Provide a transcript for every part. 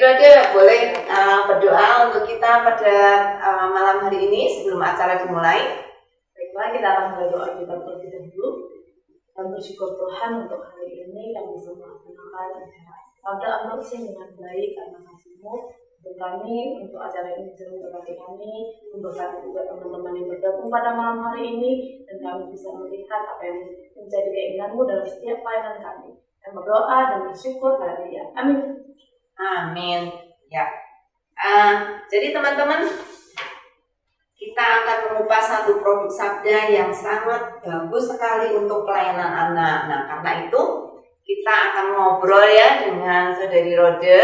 Rode boleh berdoa untuk kita pada malam hari ini sebelum acara dimulai. Baiklah, kita akan mulai doa kita terlebih dahulu dan bersyukur Tuhan untuk hari ini kami bisa melaksanakan sabda unboxing dengan baik karena kasih-Mu untuk kami, untuk acara ini bisa memberkati kami, memberkati juga teman-teman yang bergabung pada malam hari ini, dan kami bisa melihat apa yang menjadi keinginan-Mu dalam setiap pelayanan kami. Dan berdoa dan bersyukur haleluya. Amin. Amin. Ya. Jadi teman-teman, kita akan mengupas satu produk sabda yang sangat bagus sekali untuk pelayanan anak. Nah, karena itu kita akan ngobrol ya dengan Saudari Rode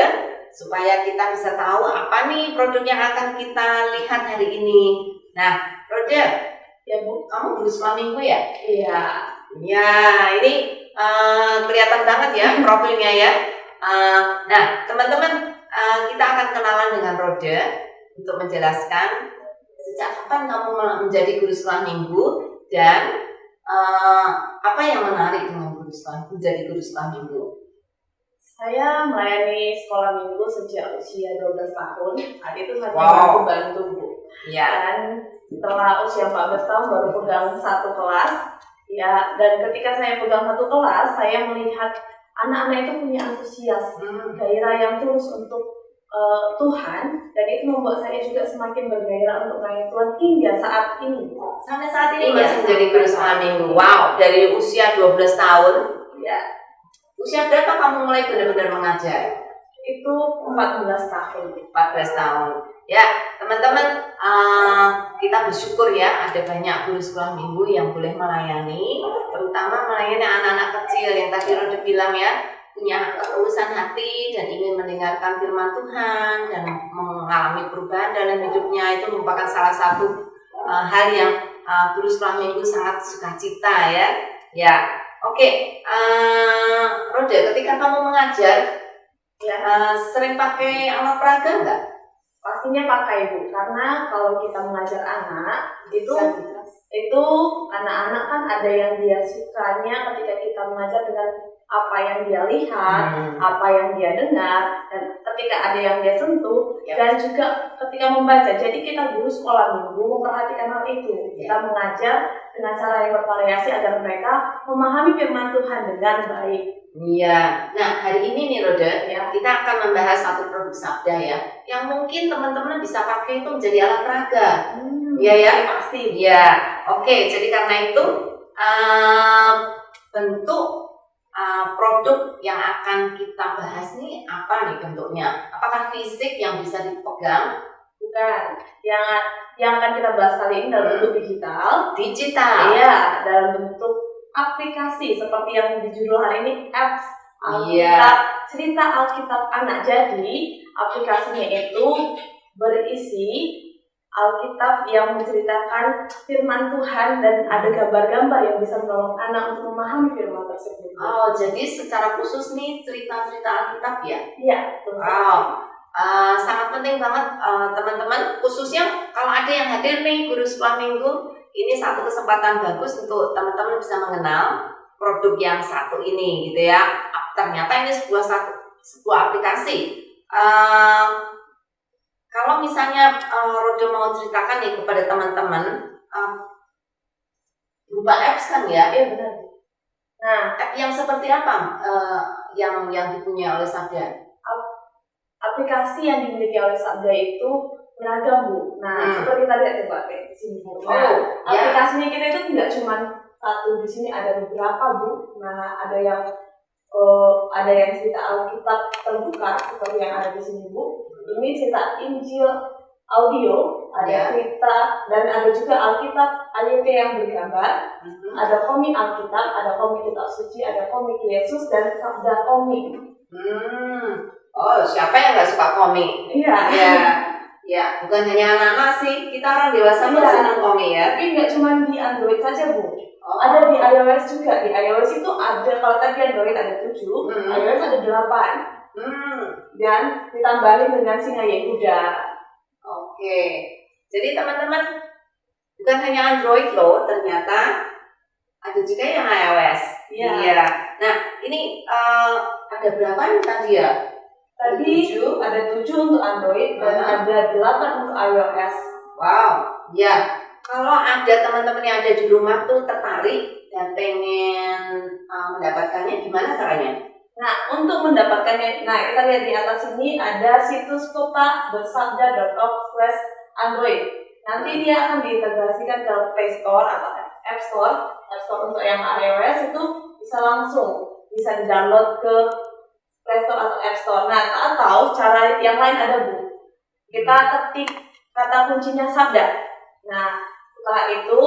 supaya kita bisa tahu apa nih produk yang akan kita lihat hari ini. Nah, Rode, Ya Bu, kamu guru sekolah minggu ya? iya. Ya, ini kelihatan banget ya profilnya ya. Nah, teman-teman, kita akan kenalan dengan Rode untuk menjelaskan sejak kapan kamu menjadi guru sekolah minggu dan apa yang menarik dengan menjadi guru sekolah minggu. Saya melayani sekolah minggu sejak usia 12 tahun. Saat itu saya bantu Bu. Ya. Dan setelah usia 14 tahun baru pegang satu kelas. Ya, dan ketika saya pegang satu kelas, saya melihat anak-anak itu punya antusias, gairah yang tulus untuk Tuhan, dan itu membuat saya juga semakin bergairah untuk melayani Tuhan hingga saat ini. Sampai saat ini masih menjadi guru sekolah minggu. Wow, dari usia 12 tahun. Ya. Usia berapa kamu mulai benar-benar mengajar? Itu 14 tahun. 14 tahun. Ya, teman-teman, kita bersyukur ya ada banyak guru sekolah minggu yang boleh melayani, terutama melayani anak-anak kecil yang tadi Rode bilang ya, punya ketulusan hati dan ingin mendengarkan firman Tuhan dan mengalami perubahan dalam hidupnya. Itu merupakan salah satu hal yang guru sekolah minggu sangat sukacita ya. Ya, oke. Rode, ketika kamu mengajar, sering pakai alat peraga enggak? Pastinya pakai Bu, karena kalau kita mengajar anak itu anak-anak kan ada yang dia sukanya ketika kita mengajar dengan apa yang dia lihat, apa yang dia dengar, dan ketika ada yang dia sentuh, dan juga ketika membaca. Jadi kita guru sekolah minggu memperhatikan hal itu. Kita mengajar dengan cara yang bervariasi agar mereka memahami firman Tuhan dengan baik. Iya. Nah, hari ini nih Rode, kita akan membahas satu produk sabda ya, yang mungkin teman-teman bisa pakai itu menjadi alat peraga. Iya ya, pasti. Iya. Oke, jadi karena itu bentuk produk yang akan kita bahas nih apa nih bentuknya? Apakah fisik yang bisa dipegang? Bukan. Yang akan kita bahas kali ini dalam bentuk digital. Digital. Iya, dalam bentuk aplikasi seperti yang di judul hari ini, apps Alkitab, cerita Alkitab anak. Jadi aplikasinya itu berisi Alkitab yang menceritakan firman Tuhan dan ada gambar-gambar yang bisa menolong anak untuk memahami firman tersebut. Oh, jadi secara khusus nih cerita-cerita Alkitab ya? Iya, betul. Sangat penting banget teman-teman, khususnya kalau ada yang hadir nih guru sekolah minggu, ini satu kesempatan bagus untuk teman-teman bisa mengenal produk yang satu ini gitu ya. Ternyata ini sebuah aplikasi. Kalau misalnya Rode mau ceritakan nih kepada teman-teman, berupa apps kan ya? Iya benar. Nah, app yang seperti apa yang dipunyai oleh Sabda? Aplikasi yang dimiliki oleh Sabda itu beragam Bu. Nah, seperti tadi ada coba di sini Bu. Nah, aplikasinya kita itu tidak cuma satu, di sini ada beberapa Bu. Nah, ada yang cerita Alkitab terbuka seperti yang ada di sini Bu. Ini cerita Injil audio, ada cerita, dan ada juga Alkitab AYT yang bergambar. Ada komik Alkitab, ada komik kitab suci, ada komik Yesus, dan sabda komik. Oh, siapa yang nggak suka komik? Iya. Ya, bukan hanya anak-anak sih, kita orang dewasa pun senang komik ya. Tapi nggak cuma di Android saja Bu. Ada di iOS juga. Di iOS itu ada, kalau tadi Android ada 7, iOS ada 8. Dan ditambahin dengan singa Yehuda. Oke. Jadi teman-teman, bukan hanya Android loh, ternyata ada juga yang iOS. Iya. Nah, ini ada berapa nih tadi ya? Tadi ada 7 untuk Android dan ada 8 untuk iOS. Wow, ya. Kalau ada teman-teman yang ada di rumah tuh tertarik dan pengen mendapatkannya, gimana caranya? Nah, untuk mendapatkannya, kita lihat di atas ini ada situs pepa.sabda.org/android. Nanti dia akan diintegrasikan ke Play Store atau App Store. App Store untuk yang iOS itu bisa di-download ke Play Store atau App Store. Nah, atau cara yang lain ada, Bu. Kita ketik kata kuncinya Sabda. Nah, setelah itu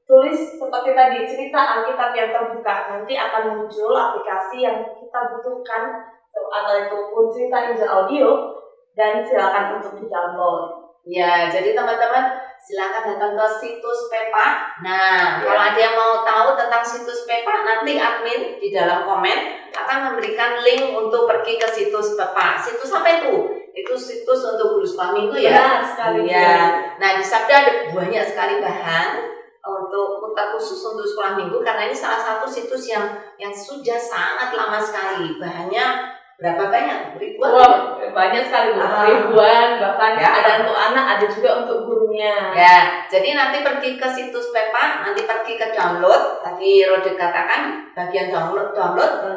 tulis seperti tadi cerita Alkitab yang terbuka. Nanti akan muncul aplikasi yang kita butuhkan, atau itu pun cerita Injil audio, dan silakan untuk di-download. Ya, jadi teman-teman silakan datang ke situs Pepa. Nah, kalau ada yang mau tahu tentang situs Pepa, nanti admin di dalam komen akan memberikan link untuk pergi ke situs Pepa. Situs apa itu? Itu situs untuk guru sekolah minggu ya. Benar sekali. Ya. Nah, di Sabda ada banyak sekali bahan untuk khusus untuk sekolah minggu, karena ini salah satu situs yang sudah sangat lama sekali. Bahannya berapa banyak? Ribuan? Wow, banyak sekali, ribuan, bahkan ada untuk anak, ada juga untuk gurunya. Ya, jadi nanti pergi ke situs Pepa, nanti pergi ke download. Tadi Rode katakan bagian download,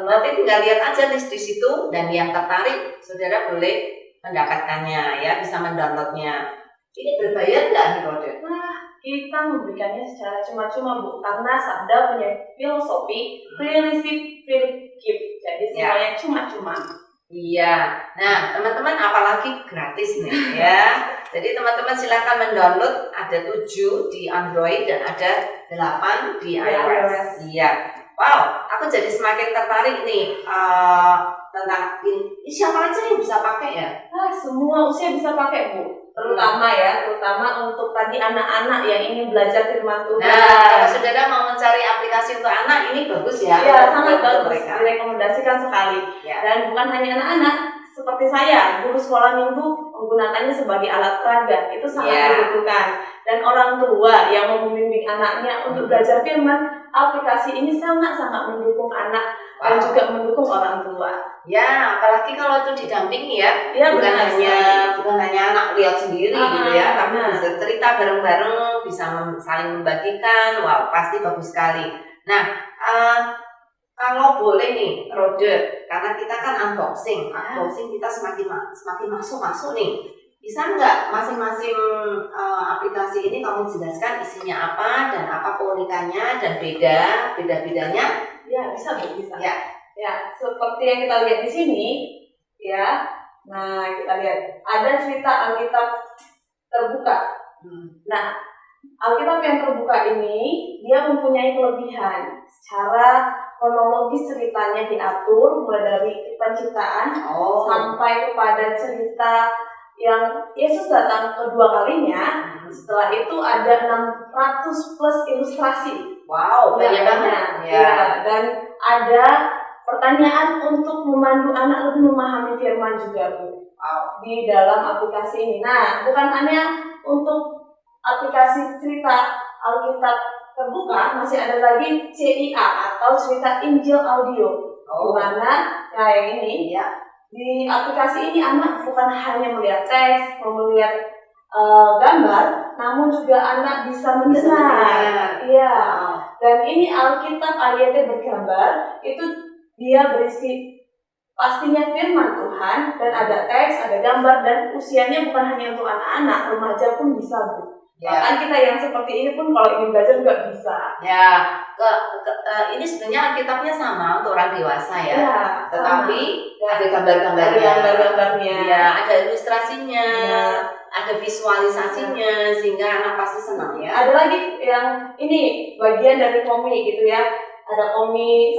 nanti tinggal lihat aja list di situ, dan yang tertarik, saudara boleh mendapatkannya, ya, bisa mendownloadnya. Ini berbayar nggak nih, Rode? Kita memberikannya secara cuma-cuma, Bu, karena Sabda punya filosofi free receive, free give. Jadi semuanya cuma-cuma. Iya. Nah, teman-teman apalagi gratis nih ya. Jadi teman-teman silakan mendownload, ada 7 di Android dan ada 8 di iOS. Iya. Wow, aku jadi semakin tertarik nih tentang ini. Siapa aja yang bisa pakai ya? Semua usia bisa pakai, Bu. Terutama untuk tadi anak-anak yang ingin belajar firman Tuhan. Nah, kalau saudara mau mencari aplikasi untuk anak, ini bagus ya. Iya, sangat bagus, direkomendasikan sekali. Ya. Dan bukan hanya anak-anak, seperti saya, guru sekolah minggu menggunakannya sebagai alat peraga, itu sangat dibutuhkan. Dan orang tua yang membimbing anaknya untuk belajar firman, aplikasi ini sangat-sangat mendukung anak dan juga mendukung orang tua. Ya, apalagi kalau itu didampingi ya, bukan hanya anak lihat sendiri gitu ya, tapi bisa cerita bareng-bareng, bisa saling membagikan. Wow, pasti bagus sekali. Nah, kalau boleh nih, Rode, karena kita kan unboxing kita semakin masuk nih. Bisa nggak masing-masing aplikasi ini kamu jelaskan isinya apa dan apa keunikannya dan beda-bedanya? Ya, bisa. Ya, seperti yang kita lihat di sini, ya. Nah, kita lihat ada cerita Alkitab terbuka. Nah, Alkitab yang terbuka ini dia mempunyai kelebihan. Secara kronologis ceritanya diatur mulai dari penciptaan sampai kepada cerita yang Yesus datang kedua kalinya. Setelah itu ada 600 plus ilustrasi. Wow, banyak banget. Ya, dan ada pertanyaan untuk memandu anak lebih memahami firman juga, Bu. Di dalam aplikasi ini. Nah, bukan hanya untuk aplikasi cerita Alkitab terbuka, masih ada lagi CIA atau cerita Injil audio. Di mana yang ini di aplikasi ini anak bukan hanya melihat teks, melihat gambar, namun juga anak bisa mendengar. Iya. Dan ini Alkitab ayatnya bergambar, itu dia berisi pastinya firman Tuhan, dan ada teks, ada gambar, dan usianya bukan hanya untuk anak-anak, remaja pun bisa, Bu. Bahkan kita yang seperti ini pun kalau ingin belajar juga bisa. Ya, ini sebenarnya Alkitabnya sama untuk orang dewasa ya. Tetapi ada gambar-gambarnya. Ya, ada ilustrasinya, ada visualisasinya, sehingga anak pasti senang ya. Ada lagi yang ini bagian dari komik gitu ya. Ada komik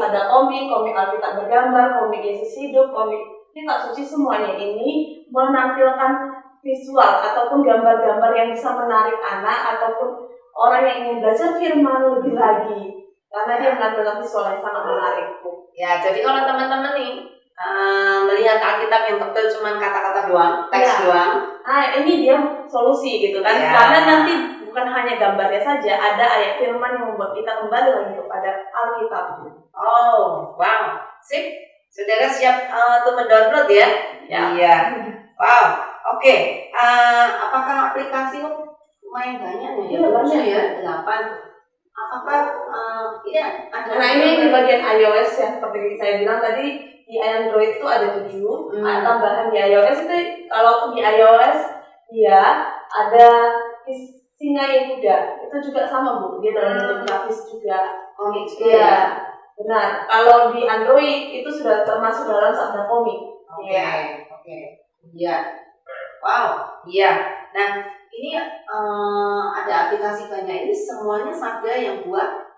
Alkitab bergambar, komik Yesus hidup, komik kitab suci, semuanya ini menampilkan visual ataupun gambar-gambar yang bisa menarik anak ataupun orang yang ingin belajar firman lebih lagi, karena dia menampilkan visual yang sangat menarik. Ya, jadi kalau teman-teman nih melihat Alkitab yang tebal cuma kata-kata doang, teks doang. Nah, ini dia solusi gitu kan, karena nanti bukan hanya gambarnya saja, ada ayat firman yang membuat kita kembali lagi kepada Alkitab. Oh, wow, sip. Saudara siap untuk mendownload ya? Ya. Iya. Wow. Oke. Apakah aplikasi lumayan banyak nih? Iya, banyak ya. 8. Apakah ini ada? Nah, ini di bagian iOS ya, seperti saya bilang tadi, di Android itu ada 7. Tambahan di iOS itu, kalau di iOS ya ada Singa Yehuda, itu juga sama Bu, dia dalam bentuk grafis juga. Komik juga Iya, ya? benar. Kalau di Android itu sudah termasuk dalam sabda komik. Oke. Iya. Wow. Iya. Nah, ini ada aplikasi banyak ini, semuanya Sabda yang buat.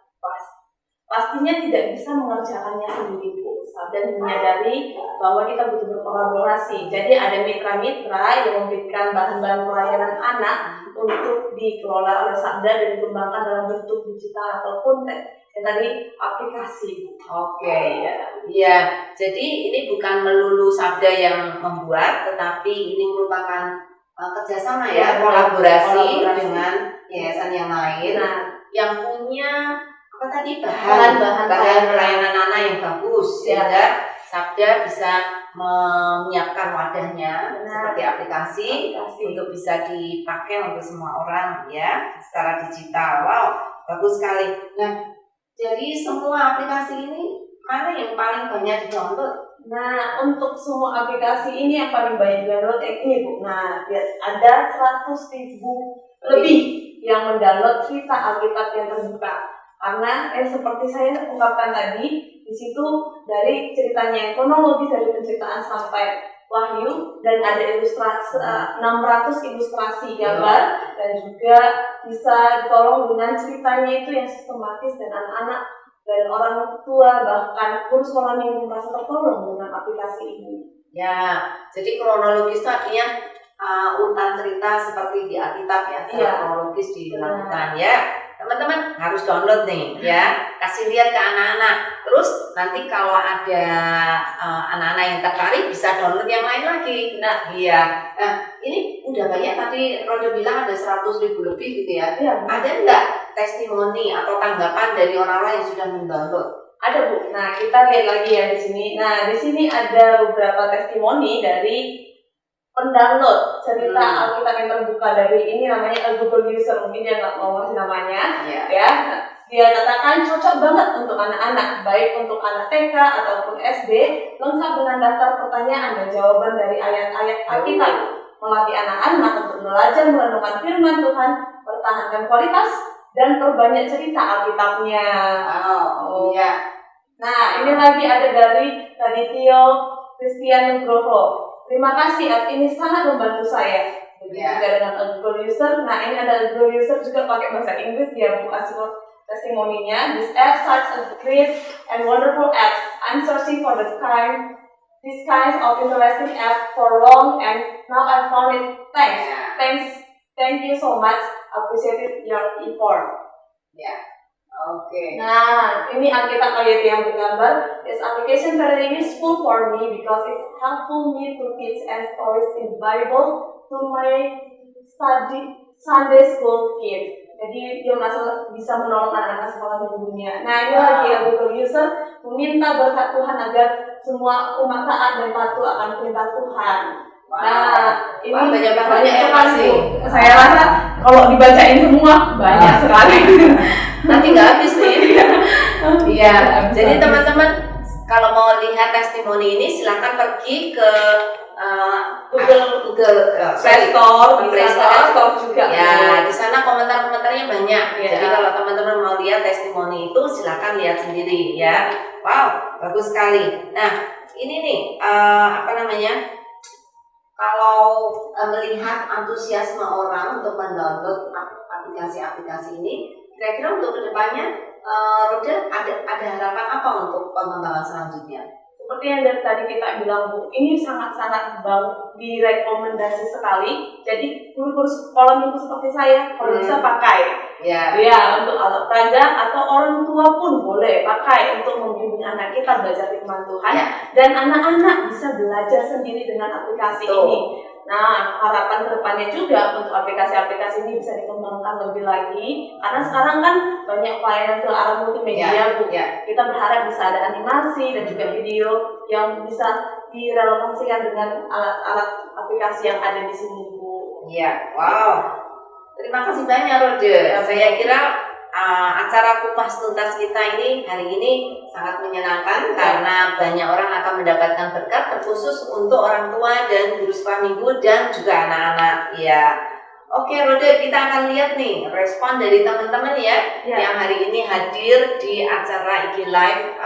Pastinya tidak bisa mengerjakannya sendiri Bu. Sabda menyadari bahwa kita butuh berkolaborasi. Jadi ada mitra-mitra yang memberikan bahan-bahan pelayanan anak untuk dikelola oleh Sabda dan dikembangkan dalam bentuk digital ataupun yang tadi aplikasi. Oke, ya. Jadi ini bukan melulu Sabda yang membuat, tetapi ini merupakan kerjasama ya, kolaborasi dengan yayasan yang lain, yang punya apa tadi bahan pelayanan anak yang bagus, sehingga Sabda bisa menyiapkan wadahnya seperti aplikasi untuk bisa dipakai untuk semua orang ya secara digital. Wow, bagus sekali. Nah, jadi semua aplikasi ini mana yang paling banyak di-download? Nah, untuk semua aplikasi ini yang paling banyak di-download ini Bu. Nah, ada 100.000 lebih yang mendownload cerita Alkitab yang terbuka. Karena seperti saya ungkapkan tadi, di situ dari ceritanya yang kronologis dari penciptaan sampai Wahyu, dan ada ilustrasi 600 ilustrasi gambar, dan juga bisa ditolong dengan ceritanya itu yang sistematis, dan anak-anak dan orang tua bahkan guru sekolah minggu merasa tertolong dengan aplikasi ini. Ya, jadi kronologis itu artinya urutan cerita seperti di Alkitab ya, kronologis dilakukan ya. Teman-teman harus download nih ya, kasih lihat ke anak-anak. Terus nanti kalau ada anak-anak yang tertarik bisa download yang lain lagi. Nah, iya. Ini udah banyak tadi Rodo bilang ada 100.000 lebih gitu ya. Ada enggak testimoni atau tanggapan dari orang-orang yang sudah mendownload? Ada Bu. Nah, kita lihat lagi ya di sini. Nah, di sini ada beberapa testimoni dari pendownload cerita Alkitab yang terbuka dari ini, namanya Google user, mungkin dia nggak mau ngasih namanya ya. Dia katakan cocok banget untuk anak-anak, baik untuk anak TK ataupun SD, lengkap dengan daftar pertanyaan dan jawaban dari ayat-ayat Alkitab, melatih anak-anak untuk belajar merenungkan firman Tuhan, pertahankan kualitas dan perbanyak cerita Alkitabnya. Nah, ini lagi ada dari Radityo Kristian Nugroho. Terima kasih, app ini sangat membantu saya. Juga dengan Google user. Nah, ini ada Google user juga pakai bahasa Inggris, dia buka testimoninya. This app such a great and wonderful app. I'm searching for this kind of interesting app for long, and now I found it. Thank you so much. Appreciate your effort. Oke. Nah, ini Alkitab ayat yang bergambar. This application very useful for me because it's helpful me to teach and stories in Bible to my Sunday school kids. Jadi dia merasa bisa menolong anak-anak sekolah minggunya. Nah, ini lagi Google user meminta berkat Tuhan agar semua umat taat dan patuh akan perintah Tuhan. Nah, ini banyak sekali. Saya rasa kalau dibacain semua banyak sekali. Nanti nggak habis nih. Iya. Jadi teman-teman kalau mau lihat testimoni ini silakan pergi ke Google Play Store juga. Ya, di sana komentar-komentarnya banyak. Jadi kalau teman-teman mau lihat testimoni itu silakan lihat sendiri ya. Wow, bagus sekali. Nah, ini nih kalau melihat antusiasme orang untuk mendownload aplikasi-aplikasi ini, kira-kira untuk kedepannya, Roda ada harapan apa untuk pengembangan selanjutnya? Seperti yang dari tadi kita bilang Bu, ini sangat-sangat direkomendasi sekali. Jadi guru-guru sekolah minggu seperti saya kalau bisa pakai. Ya, untuk alat peraga atau orang tua pun boleh pakai untuk membimbing anak kita belajar firman Tuhan. Dan anak-anak bisa belajar sendiri dengan aplikasi ini. Nah, harapan kedepannya juga untuk aplikasi-aplikasi ini bisa dikembangkan lebih lagi, karena sekarang kan banyak pelayanan ke arah multimedia, Bu. Kita berharap bisa ada animasi dan juga video yang bisa direlokasikan dengan alat-alat aplikasi yang ada di sini, Bu. Iya, wow. Terima kasih banyak, Rode. Saya kira acara kupas tuntas kita ini hari ini sangat menyenangkan karena banyak orang akan mendapatkan berkat, terkhusus untuk orang tua dan guru sekolah minggu dan juga anak-anak. Ya, oke, Rode, kita akan lihat nih respon dari teman-teman ya yang hari ini hadir di acara IG Live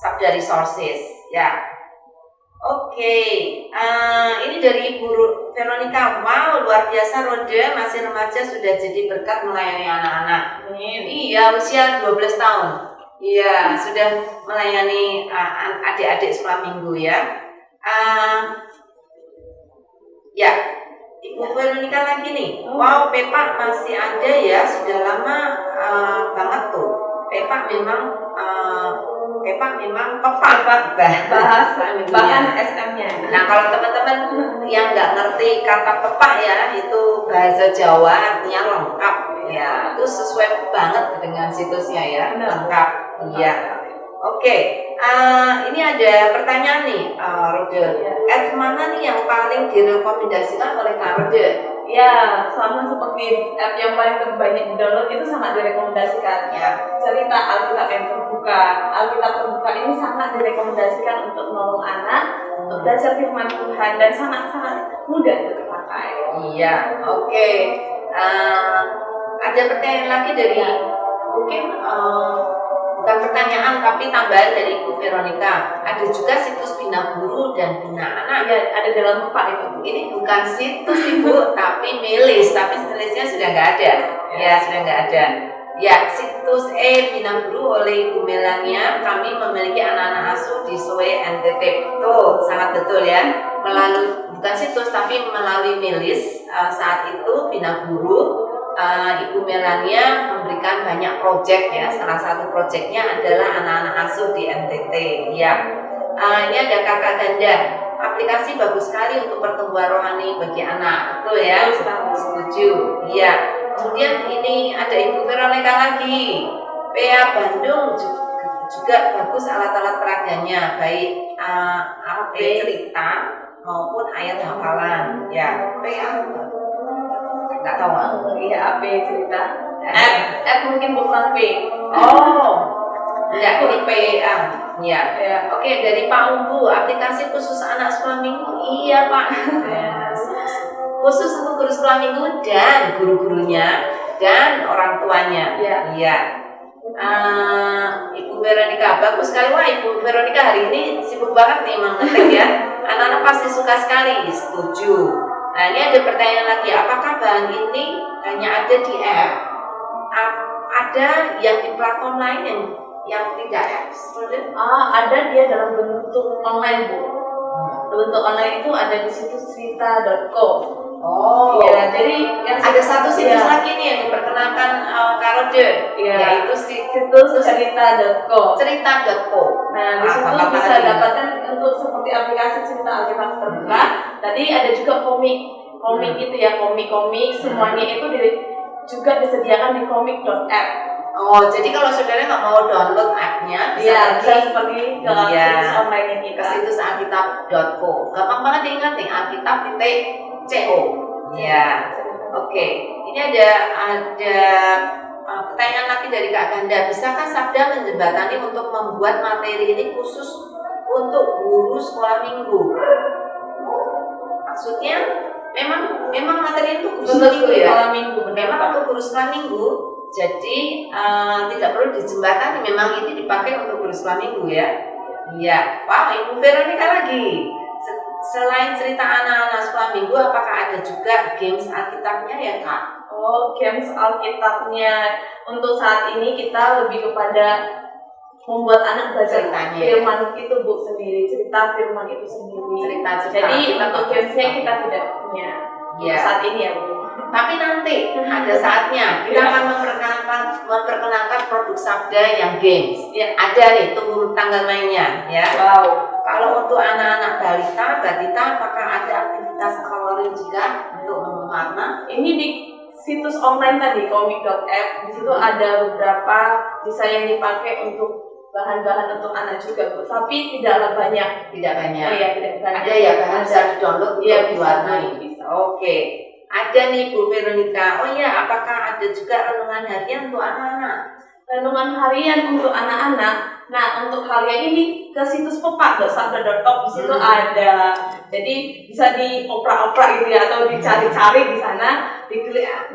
Sabda Resources. Ya. Oke, ini dari Ibu Veronica. Wow, luar biasa, Rode masih remaja sudah jadi berkat melayani anak-anak. Iya, usia 12 tahun. Iya, sudah melayani adik-adik sekolah minggu ya. Ya, Ibu Veronica lagi nih. Wow, Pepak masih ada ya, sudah lama banget tuh. Pepak memang bahasa bahan SM-nya. Nah, kalau teman-teman yang nggak ngerti kata pepak ya, itu bahasa Jawa artinya lengkap ya. Itu sesuai banget dengan situsnya ya, lengkap. Iya. Oke, ini ada pertanyaan nih, Rode. App mana nih yang paling direkomendasikan oleh Kak Rode? Ya, sama seperti app yang paling terbanyak di-download itu sangat direkomendasikan. Ya. Cerita Alkitab yang terbuka. Alkitab terbuka ini sangat direkomendasikan untuk menolong anak, untuk belajar firman Tuhan, dan sangat-sangat mudah untuk dipakai. Iya, oke. Ada pertanyaan lagi dari mungkin bukan pertanyaan tapi tambahan dari Ibu Veronica. Ada juga situs Bina Guru dan Bina Anak. Ya, ada dalam Pak itu. Ini bukan situs Ibu, tapi milis. Tapi milisnya sudah nggak ada. Ya, sudah nggak ada. Ya, situs Bina Guru oleh Ibu Melania. Kami memiliki anak-anak asuh di Soe NTT. Tuh, sangat betul ya. Melalui bukan situs tapi melalui milis. Saat itu Bina Guru Ibu Melania memberikan banyak proyek ya. Salah satu proyeknya adalah anak-anak asuh di NTT. Ya, ini ada Kakak Ganda. Aplikasi bagus sekali untuk pertumbuhan rohani bagi anak. Betul ya? Setuju. Iya. Kemudian ini ada Ibu Veronica lagi. PA Bandung juga bagus alat-alat peraganya, baik AP cerita maupun ayat hafalan. Ya, PA. Nggak tahu. Iya, AP cerita. F mungkin bukan P. Oh, enggak, ini PA. Ya. Oke, dari Pak Umbu, aplikasi khusus anak sekolah minggu. Iya, Pak. Khusus untuk guru sekolah minggu dan guru-gurunya dan orang tuanya. Iya. Ibu Veronica, bagus sekali. Wah, Ibu Veronica hari ini sibuk banget nih mengetik ya. Anak-anak pasti suka sekali. Setuju. Nah, ini ada pertanyaan lagi. Apakah bahan ini hanya ada di app? Ada yang di platform lain yang tidak apps? Ada dia dalam bentuk online, Bu. Bentuk online itu ada di situs cerita.co. Oh, ya, jadi yang ada satu situs lagi nih yang diperkenalkan Kak Rode, yaitu situs cerita.co. Cerita.co. Nah, di situ bisa dapatkan untuk seperti aplikasi cerita Alkitab terbuka. Tadi ada juga komik itu ya, komik semuanya itu juga disediakan di komik.app. Oh, jadi kalau saudara nggak mau download app-nya, bisa seperti ke situs online kita. Ke situs alkitab.co. Gampang banget diingat nih, alkitab.co. Ya, oke. Ini ada pertanyaan lagi dari Kak Ganda. Bisakah Sabda menjembatani untuk membuat materi ini khusus untuk guru sekolah minggu? Maksudnya memang materi itu khusus minggu ya? Memang untuk guru sekolah minggu. Jadi tidak perlu dijembatani, memang ini dipakai untuk guru sekolah minggu ya. Iya. Wow, Ibu Veronica lagi. Selain cerita anak-anak sekolah minggu, apakah ada juga games Alkitabnya ya, Kak? Oh, games Alkitabnya. Untuk saat ini kita lebih kepada membuat anak belajar firman itu, Bu, sendiri, cerita firman itu sendiri. Jadi untuk gamesnya kita tidak punya saat ini ya, Bu. Tapi nanti ada saatnya kita akan memperkenalkan produk Sabda yang games. Ada nih, tunggu tanggal mainnya ya. Wow. Kalau untuk anak-anak balita, apakah ada aktivitas coloring juga untuk mewarna? Ini di situs online tadi komik.app, di situ ada beberapa desain yang dipakai untuk bahan-bahan untuk anak juga, Bu. Tapi tidaklah banyak. Tidak banyak. Oh iya, tidak banyak. Ada ya, bahan bisa di-download Iya, untuk diwarnai. bisa. Oke. Ada nih Bu Veronica. Oh iya, apakah ada juga renungan harian untuk anak-anak? Renungan harian untuk anak-anak. Nah, untuk harian ini ke situs pepak.sabda.org, di situ ada. Jadi bisa dioprak-oprak gitu ya, atau dicari-cari di sana,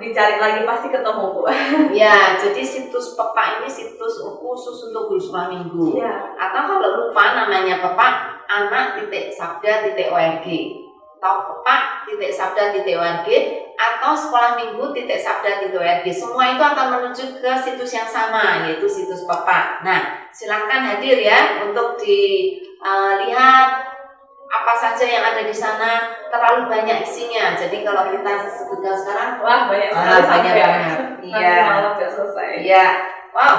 dicari lagi pasti ketemu, Bu. Ya, jadi situs pepak ini situs khusus untuk guru sekolah minggu. Ya. Atau kalau lupa namanya pepak anak.sabda.org atau pepak.sabda.org atau sekolahminggu.sabda.org. Semua itu akan menuju ke situs yang sama, yaitu situs pepak. Nah, silakan hadir ya untuk dilihat apa saja yang ada di sana. Terlalu banyak isinya. Jadi kalau kita sebutkan sekarang, Wah, banyak sekali. banyak banget. Iya. Malam nggak selesai. Iya. Wow.